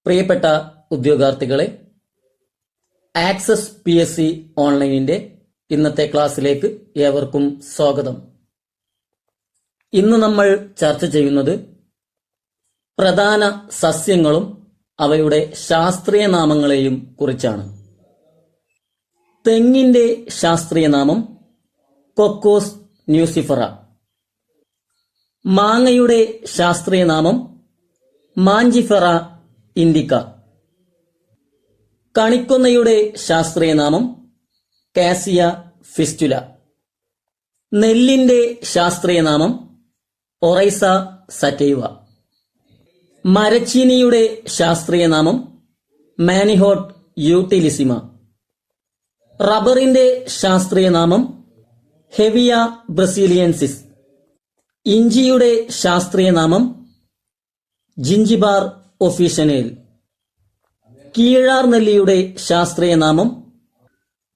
പ്രിയപ്പെട്ട ഉദ്യോഗാർത്ഥികളെ, access PSC ഓൺലൈനിന്റെ ഇന്നത്തെ ക്ലാസ്സിലേക്ക് ഏവർക്കും സ്വാഗതം. ഇന്ന് നമ്മൾ ചർച്ച ചെയ്യുന്നത് പ്രധാന സസ്യങ്ങളും അവയുടെ ശാസ്ത്രീയ നാമങ്ങളെയും കുറിച്ചാണ്. തെങ്ങിന്റെ ശാസ്ത്രീയ നാമം കൊക്കോസ് ന്യൂസിഫറ. മാങ്ങയുടെ ശാസ്ത്രീയ നാമം മാഞ്ചിഫെറ ഇൻഡിക്ക. കണിക്കൊന്നയുടെ ശാസ്ത്രീയ നാമം കാസിയ ഫിസ്റ്റുല. നെല്ലിന്റെ ശാസ്ത്രീയ നാമം ഒറൈസ സറ്റൈവ. മരച്ചീനിയുടെ ശാസ്ത്രീയ നാമം മാനിഹോട്ട് യൂട്ടിലിസിമ. റബ്ബറിന്റെ ശാസ്ത്രീയ നാമം ഹെവിയ ബ്രസീലിയൻസിസ്. ഇഞ്ചിയുടെ ശാസ്ത്രീയ നാമം ജിഞ്ചിബാർ ഒഫീഷ്യനേൽ. കീഴാർ നെല്ലിയുടെ ശാസ്ത്രീയ നാമം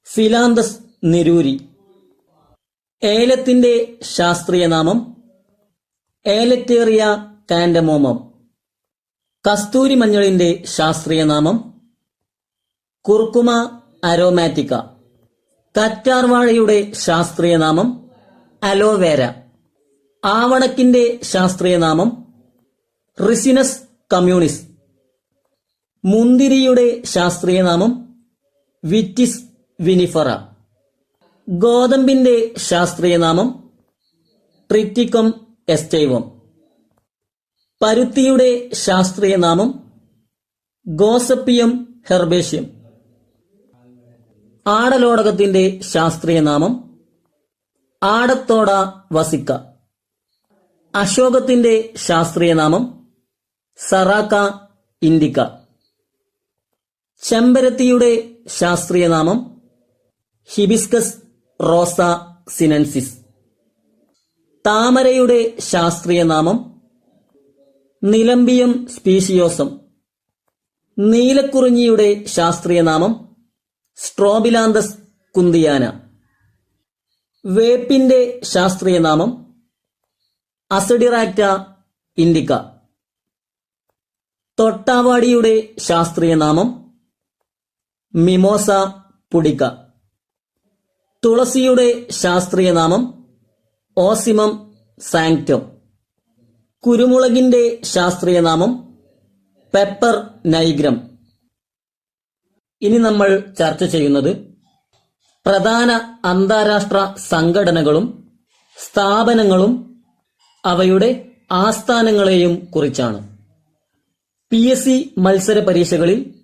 ഫിലാന്തസ് നിരൂരി. ഏലത്തിന്റെ ശാസ്ത്രീയ നാമം ഏലറ്റേറിയ കാൻഡമോമം. കസ്തൂരി മഞ്ഞളിന്റെ ശാസ്ത്രീയ നാമം കുർക്കുമ അരോമാറ്റിക്ക. കറ്റാർവാഴയുടെ ശാസ്ത്രീയ നാമം അലോവേര. ആവണക്കിന്റെ ശാസ്ത്രീയ നാമം റിസിനസ് കമ്മ്യൂണിസ്. മുന്തിരിയുടെ ശാസ്ത്രീയ നാമം വിറ്റിസ് വിനിഫറ. ഗോതമ്പിന്റെ ശാസ്ത്രീയ നാമം ട്രിറ്റിക്കം എസ്റ്റൈവം. പരുത്തിയുടെ ശാസ്ത്രീയ നാമം ഗോസപ്പിയം ഹെർബേഷ്യം. ആടലോടകത്തിന്റെ ശാസ്ത്രീയ നാമം ആടത്തോട വസിക്ക. അശോകത്തിന്റെ ശാസ്ത്രീയ നാമം സറാക്ക ഇൻഡിക്ക. ചെമ്പരത്തിയുടെ ശാസ്ത്രീയ നാമം ഹിബിസ്കസ് റോസ സിനൻസിസ്. താമരയുടെ ശാസ്ത്രീയ നാമം നിലംബിയം സ്പീഷിയോസം. നീലക്കുറിഞ്ഞിയുടെ ശാസ്ത്രീയ നാമം സ്ട്രോബിലാന്തസ് കുന്തിയാന. വേപ്പിന്റെ ശാസ്ത്രീയ നാമം അസഡിറാക്റ്റ ഇൻഡിക്ക. തൊട്ടാവാടിയുടെ ശാസ്ത്രീയ നാമം മിമോസ പുഡിക്ക. തുളസിയുടെ ശാസ്ത്രീയ നാമം ഓസിമം സാങ്ക്റ്റം. കുരുമുളകിന്റെ ശാസ്ത്രീയ നാമം പെപ്പർ നൈഗ്രം. ഇനി നമ്മൾ ചർച്ച ചെയ്യുന്നത് പ്രധാന അന്താരാഷ്ട്ര സംഘടനകളും സ്ഥാപനങ്ങളും അവയുടെ ആസ്ഥാനങ്ങളെയും കുറിച്ചാണ്. PSC മത്സര പരീക്ഷകളിൽ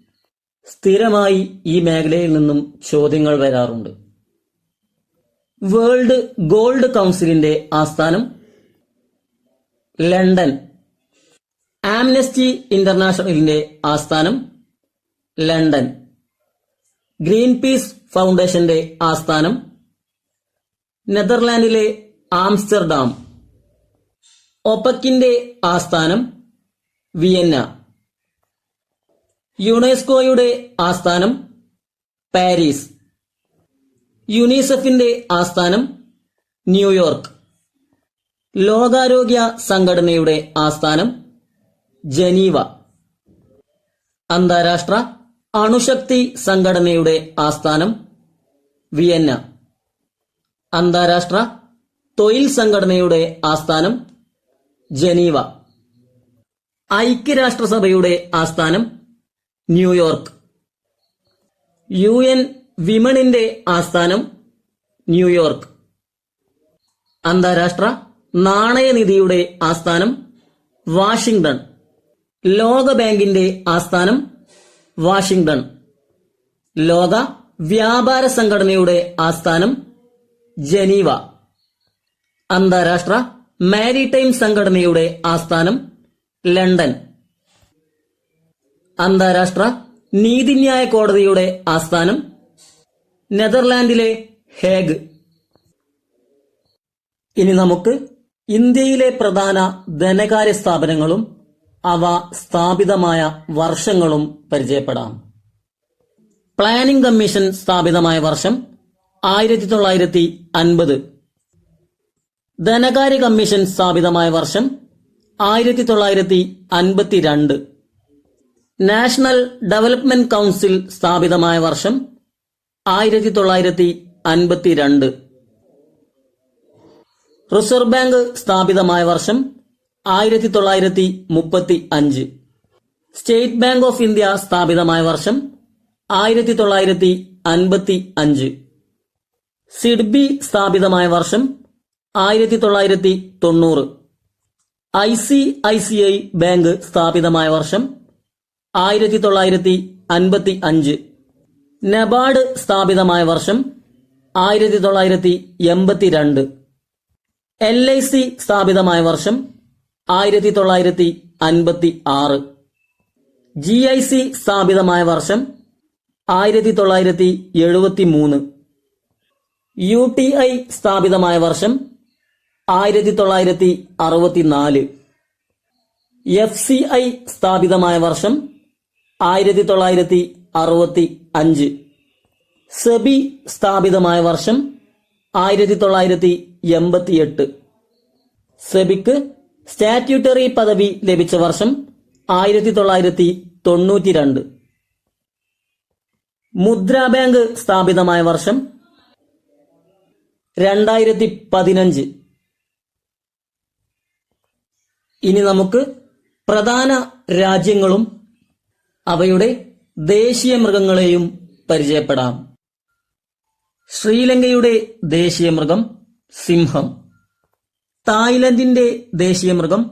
സ്ഥിരമായി ഈ മേഖലയിൽ നിന്നും ചോദ്യങ്ങൾ വരാറുണ്ട്. വേൾഡ് ഗോൾഡ് കൗൺസിലിന്റെ ആസ്ഥാനം ലണ്ടൻ. ആംനസ്റ്റി ഇന്റർനാഷണലിന്റെ ആസ്ഥാനം ലണ്ടൻ. ഗ്രീൻ പീസ് ഫൗണ്ടേഷന്റെ ആസ്ഥാനം നെതർലാൻഡിലെ ആംസ്റ്റർഡാം. ഒപക്കിന്റെ ആസ്ഥാനം വിയന്ന. യുനെസ്കോയുടെ ആസ്ഥാനം പാരീസ്. യുനിസെഫിന്റെ ആസ്ഥാനം ന്യൂയോർക്ക്. ലോകാരോഗ്യ സംഘടനയുടെ ആസ്ഥാനം ജനീവ. അന്താരാഷ്ട്ര അണുശക്തി സംഘടനയുടെ ആസ്ഥാനം വിയന്ന. അന്താരാഷ്ട്ര തൊഴിൽ സംഘടനയുടെ ആസ്ഥാനം ജനീവ. ഐക്യരാഷ്ട്രസഭയുടെ ആസ്ഥാനം ന്യൂയോർക്ക്. UN വിമണിന്റെ ആസ്ഥാനം ന്യൂയോർക്ക്. അന്താരാഷ്ട്ര നാണയനിധിയുടെ ആസ്ഥാനം വാഷിംഗ്ടൺ. ലോകബാങ്കിന്റെ ആസ്ഥാനം വാഷിംഗ്ടൺ. ലോക വ്യാപാര സംഘടനയുടെ ആസ്ഥാനം ജനീവ. അന്താരാഷ്ട്ര മാരിടൈം സംഘടനയുടെ ആസ്ഥാനം ലണ്ടൻ. അന്താരാഷ്ട്ര നീതിന്യായ കോടതിയുടെ ആസ്ഥാനം നെതർലാൻഡിലെ ഹേഗ്. ഇനി നമുക്ക് ഇന്ത്യയിലെ പ്രധാന ധനകാര്യ സ്ഥാപനങ്ങളും അവ സ്ഥാപിതമായ വർഷങ്ങളും പരിചയപ്പെടാം. പ്ലാനിംഗ് കമ്മീഷൻ സ്ഥാപിതമായ വർഷം 1950. ധനകാര്യ കമ്മീഷൻ സ്ഥാപിതമായ വർഷം 1952. നാഷണൽ ഡെവലപ്മെന്റ് കൗൺസിൽ സ്ഥാപിതമായ വർഷം 1952. റിസർവ് ബാങ്ക് സ്ഥാപിതമായ വർഷം 1935. സ്റ്റേറ്റ് ബാങ്ക് ഓഫ് ഇന്ത്യ സ്ഥാപിതമായ വർഷം 1955. സിഡ്ബി സ്ഥാപിതമായ വർഷം 1990. ICICI ബാങ്ക് സ്ഥാപിതമായ വർഷം 1955. നബാർഡ് സ്ഥാപിതമായ വർഷം 1982. LIC സ്ഥാപിതമായ വർഷം 1956. GIC സ്ഥാപിതമായ വർഷം 1973. UTI സ്ഥാപിതമായ വർഷം 1964. FCI സ്ഥാപിതമായ വർഷം 1965. സെബി സ്ഥാപിതമായ വർഷം 1988. സെബിക്ക് സ്റ്റാറ്റ്യൂട്ടറി പദവി ലഭിച്ച വർഷം 1992. മുദ്രാ ബാങ്ക് സ്ഥാപിതമായ വർഷം 2015. ഇനി നമുക്ക് പ്രധാന രാജ്യങ്ങളും അവയുടെ ദേശീയ മൃഗങ്ങളെയും പരിചയപ്പെടാം. ശ്രീലങ്കയുടെ ദേശീയ മൃഗം സിംഹം. തായ്ലൻഡിന്റെ ദേശീയ മൃഗം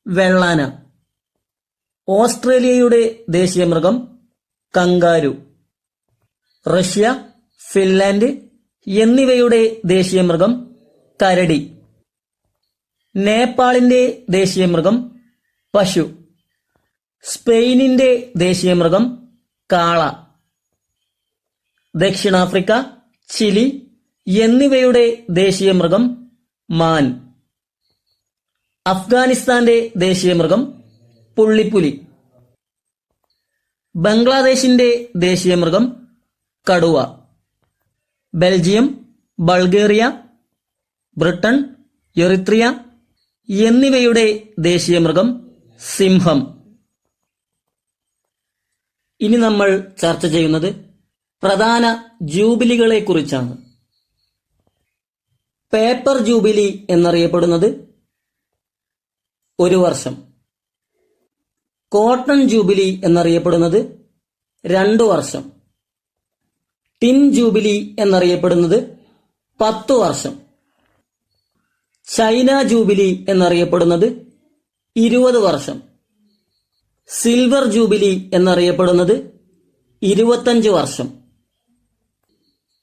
വെള്ളാന. ഓസ്ട്രേലിയയുടെ ദേശീയ മൃഗം കങ്കാരു. റഷ്യ, ഫിൻലാൻഡ് എന്നിവയുടെ ദേശീയ മൃഗം കരടി. നേപ്പാളിന്റെ ദേശീയ മൃഗം പശു. സ്പെയിനിന്റെ ദേശീയ മൃഗം കാള. ദക്ഷിണാഫ്രിക്ക, ചിലി എന്നിവയുടെ ദേശീയ മൃഗം മാൻ. അഫ്ഗാനിസ്ഥാന്റെ ദേശീയ മൃഗം പുള്ളിപ്പുലി. ബംഗ്ലാദേശിന്റെ ദേശീയ മൃഗം കടുവ. ബെൽജിയം, ബൾഗേറിയ, ബ്രിട്ടൻ, എറിത്രിയ എന്നിവയുടെ ദേശീയ മൃഗം സിംഹം. ഇനി നമ്മൾ ചർച്ച ചെയ്യുന്നത് പ്രധാന ജൂബിലികളെ കുറിച്ചാണ്. പേപ്പർ ജൂബിലി എന്നറിയപ്പെടുന്നത് 1 വർഷം. കോട്ടൺ ജൂബിലി എന്നറിയപ്പെടുന്നത് 2 വർഷം. ടിൻ ജൂബിലി എന്നറിയപ്പെടുന്നത് 10 വർഷം. ചൈന ജൂബിലി എന്നറിയപ്പെടുന്നത് 20 വർഷം. സിൽവർ ജൂബിലി എന്നറിയപ്പെടുന്നത് 25 വർഷം.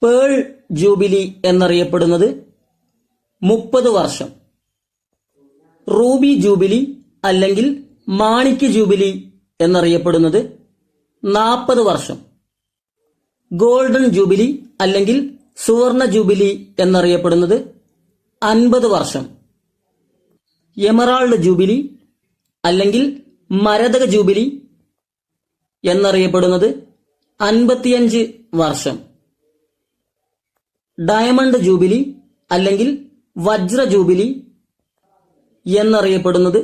പേൾ ജൂബിലി എന്നറിയപ്പെടുന്നത് 30 വർഷം. റൂബി ജൂബിലി അല്ലെങ്കിൽ മാണിക്യ ജൂബിലി എന്നറിയപ്പെടുന്നത് 40 വർഷം. ഗോൾഡൻ ജൂബിലി അല്ലെങ്കിൽ സുവർണ ജൂബിലി എന്നറിയപ്പെടുന്നത് 50 വർഷം. എമറാൾഡ് ജൂബിലി അല്ലെങ്കിൽ മരതക ജൂബിലി എന്നറിയപ്പെടുന്നത് 55 വർഷം. ഡയമണ്ട് ജൂബിലി അല്ലെങ്കിൽ വജ്ര ജൂബിലി എന്നറിയപ്പെടുന്നത്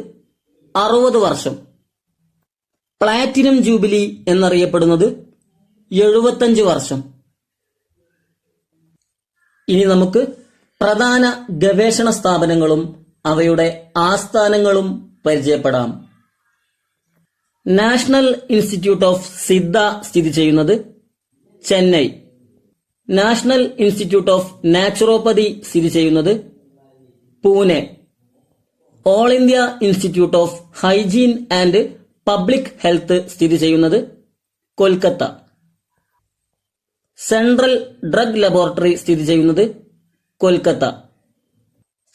60 വർഷം. പ്ലാറ്റിനം ജൂബിലി എന്നറിയപ്പെടുന്നത് 75 വർഷം. ഇനി നമുക്ക് പ്രധാന ഗവേഷണ സ്ഥാപനങ്ങളും അവയുടെ ആസ്ഥാനങ്ങളും പരിചയപ്പെടാം. നാഷണൽ ഇൻസ്റ്റിറ്റ്യൂട്ട് ഓഫ് സിദ്ധ സ്ഥിതി ചെയ്യുന്നത് Chennai. National institute of naturopathy സ്ഥിതി ചെയ്യുന്നത് Pune. All India institute of hygiene and public health സ്ഥിതി ചെയ്യുന്നത് കൊൽക്കത്ത. സെൻട്രൽ ഡ്രഗ് ലബോറട്ടറി സ്ഥിതി ചെയ്യുന്നത് Kolkata.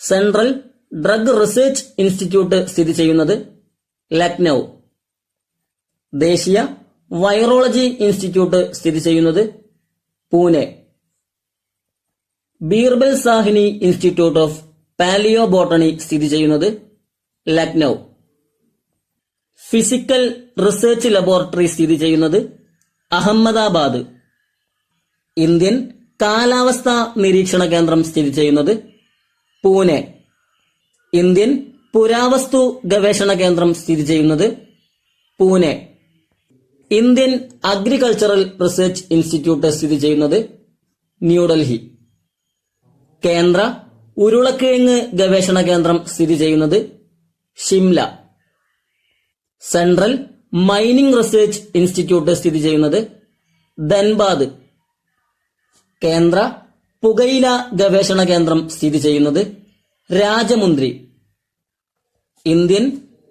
Central drug research institute സ്ഥിതി ചെയ്യുന്നത് ലക്നൌ. ദേശീയ വൈറോളജി ഇൻസ്റ്റിറ്റ്യൂട്ട് സ്ഥിതി ചെയ്യുന്നത് Pune. Birbal Sahni institute of paleo botany സ്ഥിതി ചെയ്യുന്നത് ലക്നൌ. ഫിസിക്കൽ റിസർച്ച് ലബോറട്ടറി സ്ഥിതി ചെയ്യുന്നത് അഹമ്മദാബാദ്. ഇന്ത്യൻ കാലാവസ്ഥാ നിരീക്ഷണ കേന്ദ്രം സ്ഥിതി ചെയ്യുന്നത് പൂനെ. ഇന്ത്യൻ പുരാവസ്തു ഗവേഷണ കേന്ദ്രം സ്ഥിതി ചെയ്യുന്നത് Pune. Indian agricultural research institute സ്ഥിതി ചെയ്യുന്നത് ന്യൂഡൽഹി. കേന്ദ്ര ഉരുളക്കിഴങ്ങ് ഗവേഷണ കേന്ദ്രം സ്ഥിതി ചെയ്യുന്നത് Shimla. Central mining research institute സ്ഥിതി ചെയ്യുന്നത് ധൻബാദ്. കേന്ദ്ര പുകയില ഗവേഷണ കേന്ദ്രം സ്ഥിതി ചെയ്യുന്നത് രാജമുന്ദ്രി. ഇന്ത്യൻ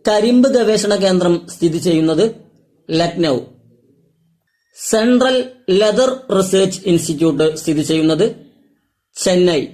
കരിമ്പ് ഗവേഷണ കേന്ദ്രം സ്ഥിതി ചെയ്യുന്നത് Lucknow. Central leather research institute സ്ഥിതി ചെയ്യുന്നത് ചെന്നൈ.